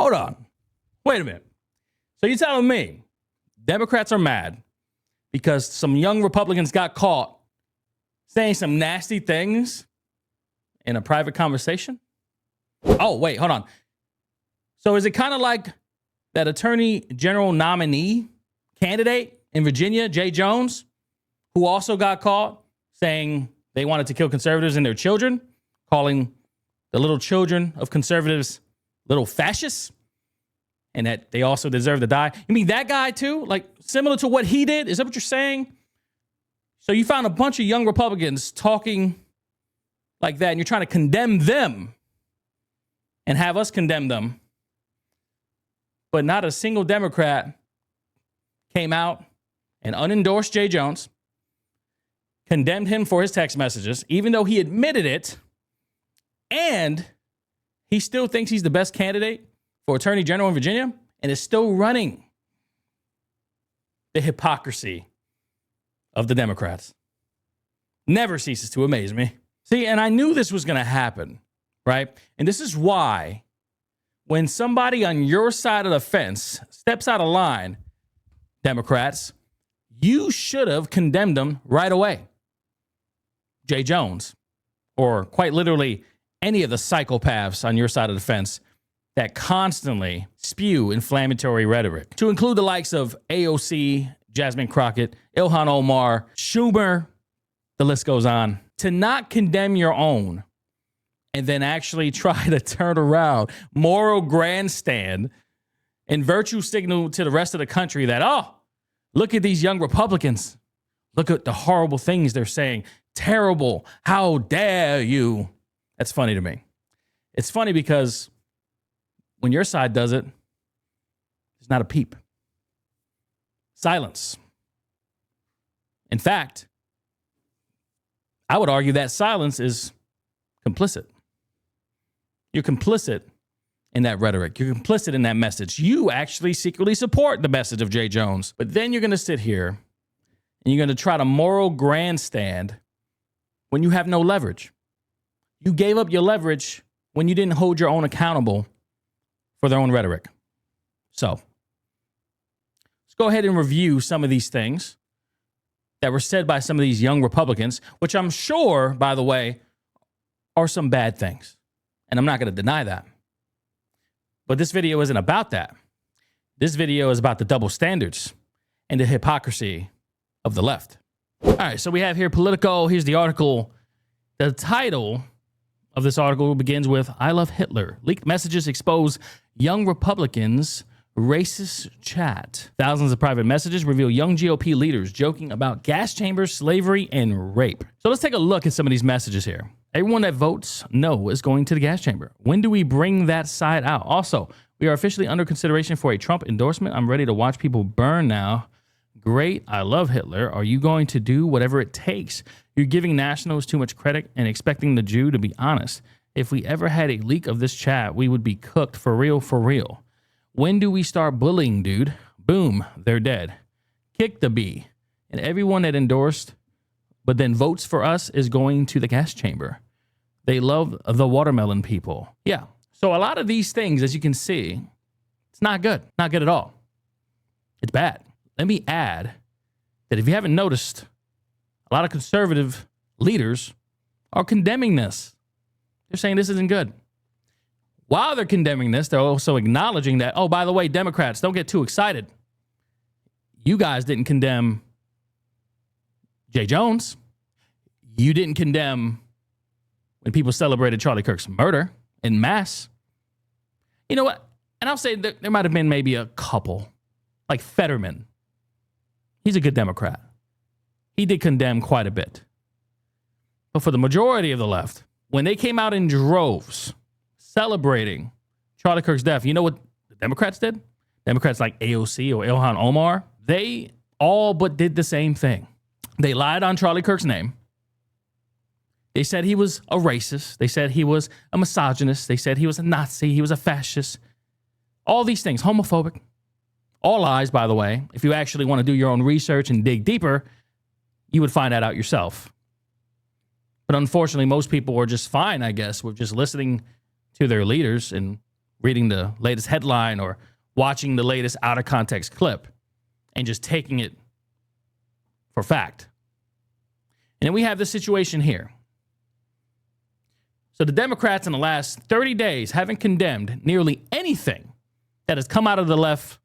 hold on. Wait a minute. So you're telling me Democrats are mad because some young Republicans got caught saying some nasty things in a private conversation? Oh, wait, hold on. So is it kind of like that attorney general nominee candidate in Virginia, Jay Jones, who also got caught saying they wanted to kill conservatives and their children, calling the little children of conservatives little fascists, and that they also deserve to die? You mean that guy too? Like similar to what he did? Is that what you're saying? So you found a bunch of young Republicans talking like that, and you're trying to condemn them and have us condemn them. But not a single Democrat came out and unendorsed Jay Jones, condemned him for his text messages, even though he admitted it, and he still thinks he's the best candidate for Attorney General in Virginia and is still running. The hypocrisy of the Democrats never ceases to amaze me. See, and I knew this was going to happen, right? And this is why when somebody on your side of the fence steps out of line, Democrats, you should have condemned them right away. Jay Jones, or quite literally any of the psychopaths on your side of the fence that constantly spew inflammatory rhetoric, to include the likes of AOC, Jasmine Crockett, Ilhan Omar, Schumer, the list goes on. To not condemn your own and then actually try to turn around, moral grandstand, and virtue signal to the rest of the country that, oh, look at these young Republicans. Look at the horrible things they're saying. Terrible. How dare you? That's funny to me. It's funny because when your side does it, it's not a peep. Silence. In fact, I would argue that silence is complicit. You're complicit in that rhetoric. You're complicit in that message. You actually secretly support the message of Jay Jones. But then you're going to sit here and you're going to try to moral grandstand when you have no leverage. You gave up your leverage when you didn't hold your own accountable for their own rhetoric. So let's go ahead and review some of these things that were said by some of these young Republicans, which I'm sure, by the way, are some bad things. And I'm not going to deny that. But this video isn't about that. This video is about the double standards and the hypocrisy of the left. All right, so we have here Politico. Here's the article. The title of this article begins with, I love Hitler. Leaked messages expose young Republicans' racist chat. Thousands of private messages reveal young GOP leaders joking about gas chambers, slavery, and rape. So let's take a look at some of these messages here. Everyone that votes no is going to the gas chamber. When do we bring that side out? Also, we are officially under consideration for a Trump endorsement. I'm ready to watch people burn now. Great. I love Hitler. Are you going to do whatever it takes? You're giving nationals too much credit and expecting the Jew to be honest. If we ever had a leak of this chat, we would be cooked for real, for real. When do we start bullying, dude? Boom, they're dead. Kick the B. And everyone that endorsed but then votes for us is going to the gas chamber. They love the watermelon people. Yeah. So a lot of these things, as you can see, it's not good. Not good at all. It's bad. Let me add that if you haven't noticed, a lot of conservative leaders are condemning this. They're saying this isn't good. While they're condemning this, they're also acknowledging that, oh, by the way, Democrats, don't get too excited. You guys didn't condemn Jay Jones. You didn't condemn when people celebrated Charlie Kirk's murder en masse. You know what? And I'll say that there might have been maybe a couple, like Fetterman. He's a good Democrat. He did condemn quite a bit. But for the majority of the left, when they came out in droves celebrating Charlie Kirk's death, you know what the Democrats did? Democrats like AOC or Ilhan Omar, they all but did the same thing. They lied on Charlie Kirk's name. They said he was a racist. They said he was a misogynist. They said he was a Nazi. He was a fascist. All these things, homophobic. All lies, by the way. If you actually want to do your own research and dig deeper, you would find that out yourself. But unfortunately, most people were just fine, I guess, with just listening to their leaders and reading the latest headline or watching the latest out of context clip and just taking it for fact. And then we have this situation here. So the Democrats in the last 30 days haven't condemned nearly anything that has come out of the left,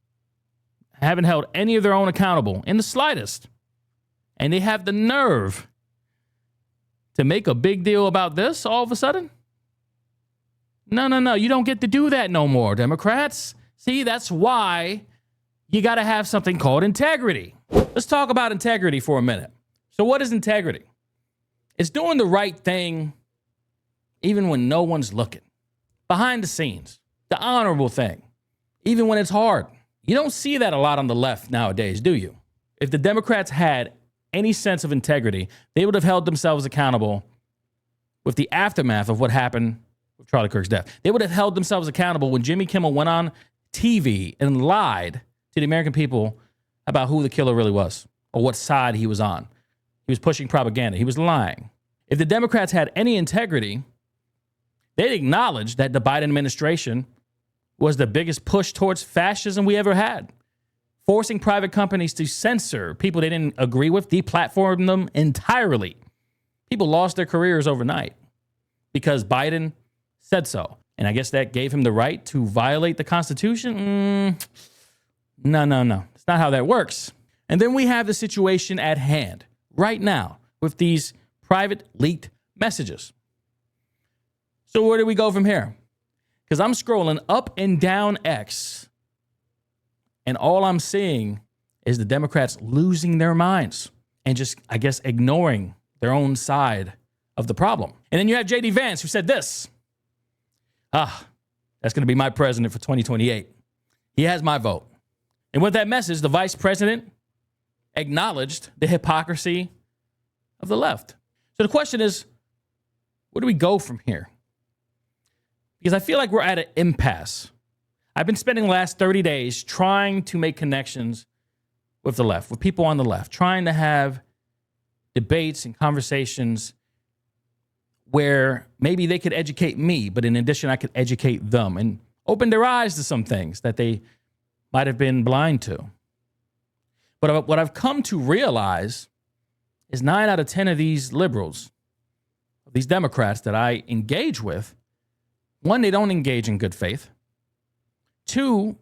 haven't held any of their own accountable in the slightest. And they have the nerve to make a big deal about this all of a sudden? No. You don't get to do that no more, Democrats. See, that's why you got to have something called integrity. Let's talk about integrity for a minute. So what is integrity? It's doing the right thing even when no one's looking. Behind the scenes. The honorable thing. Even when it's hard. You don't see that a lot on the left nowadays, do you? If the Democrats had any sense of integrity, they would have held themselves accountable with the aftermath of what happened with Charlie Kirk's death. They would have held themselves accountable when Jimmy Kimmel went on TV and lied to the American people about who the killer really was or what side he was on. He was pushing propaganda. He was lying. If the Democrats had any integrity, they'd acknowledge that the Biden administration was the biggest push towards fascism we ever had. Forcing private companies to censor people they didn't agree with, deplatform them entirely. People lost their careers overnight because Biden said so. And I guess that gave him the right to violate the Constitution? No. It's not how that works. And then we have the situation at hand right now with these private leaked messages. So where do we go from here? Because I'm scrolling up and down X, and all I'm seeing is the Democrats losing their minds and just, I guess, ignoring their own side of the problem. And then you have J.D. Vance, who said this. That's going to be my president for 2028. He has my vote. And with that message, the vice president acknowledged the hypocrisy of the left. So the question is, where do we go from here? Because I feel like we're at an impasse. I've been spending the last 30 days trying to make connections with the left, with people on the left, trying to have debates and conversations where maybe they could educate me, but in addition, I could educate them and open their eyes to some things that they might have been blind to. But what I've come to realize is 9 out of 10 of these liberals, these Democrats that I engage with, 1, they don't engage in good faith. 2,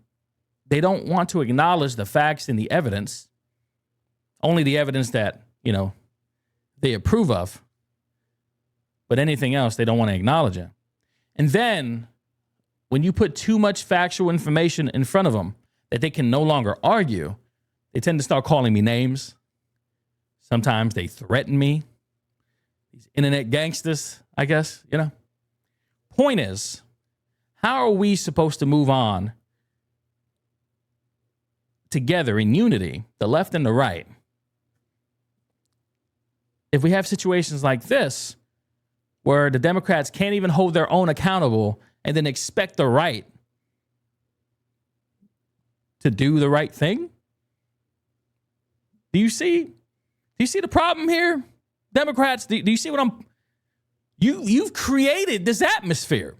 they don't want to acknowledge the facts and the evidence, only the evidence that, they approve of. But anything else, they don't want to acknowledge it. And then when you put too much factual information in front of them that they can no longer argue, they tend to start calling me names. Sometimes they threaten me. These internet gangsters, I guess, Point is, how are we supposed to move on together in unity, the left and the right, if we have situations like this where the Democrats can't even hold their own accountable and then expect the right to do the right thing? Do you see the problem here? Democrats, do you see what you've created this atmosphere.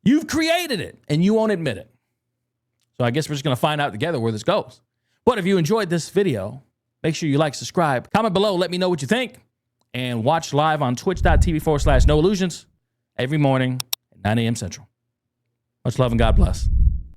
You've created it and you won't admit it. So I guess we're just going to find out together where this goes. But if you enjoyed this video, make sure you like, subscribe, comment below, let me know what you think, and watch live on twitch.tv/noillusions every morning at 9 a.m. Central. Much love and God bless.